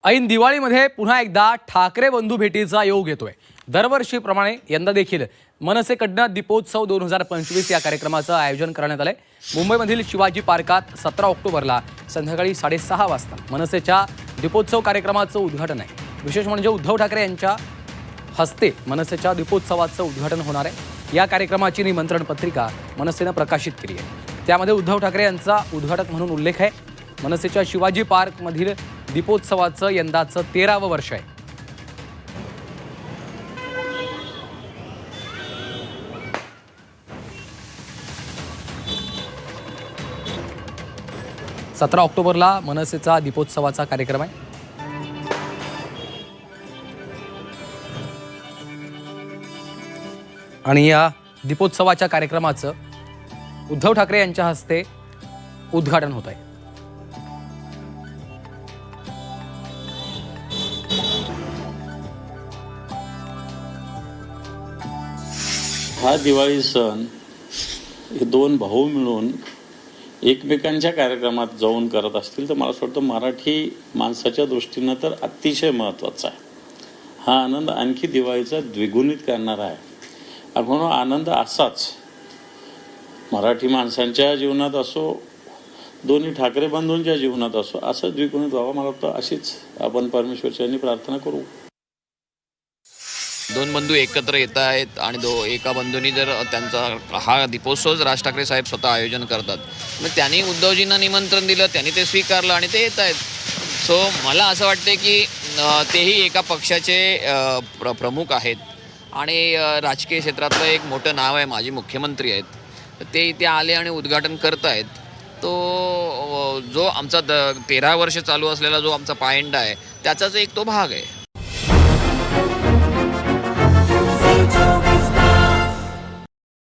ऐन दिवाळीमध्ये पुन्हा एकदा ठाकरे बंधू भेटीचा योग येतोय। दरवर्षीप्रमाणे यंदा देखील मनसेकडनं दीपोत्सव 2025 या कार्यक्रमाचं आयोजन करण्यात आलंय। मुंबईमधील शिवाजी पार्कात 17 ऑक्टोबरला संध्याकाळी 6:30 वाजता मनसेच्या दीपोत्सव कार्यक्रमाचं उद्घाटन आहे। विशेष म्हणजे उद्धव ठाकरे यांच्या हस्ते मनसेच्या दीपोत्सवाचं उद्घाटन होणार आहे। या कार्यक्रमाची निमंत्रण पत्रिका मनसेनं प्रकाशित केली आहे। त्यामध्ये उद्धव ठाकरे यांचा उद्घाटक म्हणून उल्लेख आहे। मनसेच्या शिवाजी पार्कमधील दीपोत्सवाचं यंदाचं 13वं वर्ष आहे। सतरा ऑक्टोबरला मनसेचा दीपोत्सवाचा कार्यक्रम आहे। आणि या दीपोत्सवाच्या कार्यक्रमाचं उद्धव ठाकरे यांच्या हस्ते उद्घाटन होत आहे। हा दिवाळी सण हे दोन भाऊ मिळून एकमेकांच्या कार्यक्रमात जाऊन करत असतील तर मला असं वाटतं मराठी माणसाच्या दृष्टीनं तर अतिशय महत्त्वाचा आहे। हा आनंद आणखी दिवाळीचा द्विगुणित करणारा आहे। आपण आनंद असाच मराठी माणसांच्या जीवनात असो, दोन्ही ठाकरे बंधूंच्या जीवनात असो, असं द्विगुणित व्हावं मला वाटतं। अशीच आपण परमेश्वरांनी प्रार्थना करू। दोन बंधू एकत्र येत आहेत आणि एका बंधूंनी जर त्यांचा हा दीपोत्सव राज ठाकरे साहेब स्वतः आयोजन करतात, मग त्यांनी उद्धवजींना निमंत्रण दिलं, त्यांनी ते स्वीकारलं आणि ते येत आहेत। सो मला असं वाटते की तेही एका पक्षाचे प्रमुख आहेत आणि राजकीय क्षेत्रातलं एक मोठं नाव आहे, माजी मुख्यमंत्री आहेत। ते इथे आले आणि उद्घाटन करत आहेत। तो जो आमचा 13 वर्ष चालू असलेला जो आमचा पायंडा आहे त्याचाच एक तो भाग आहे।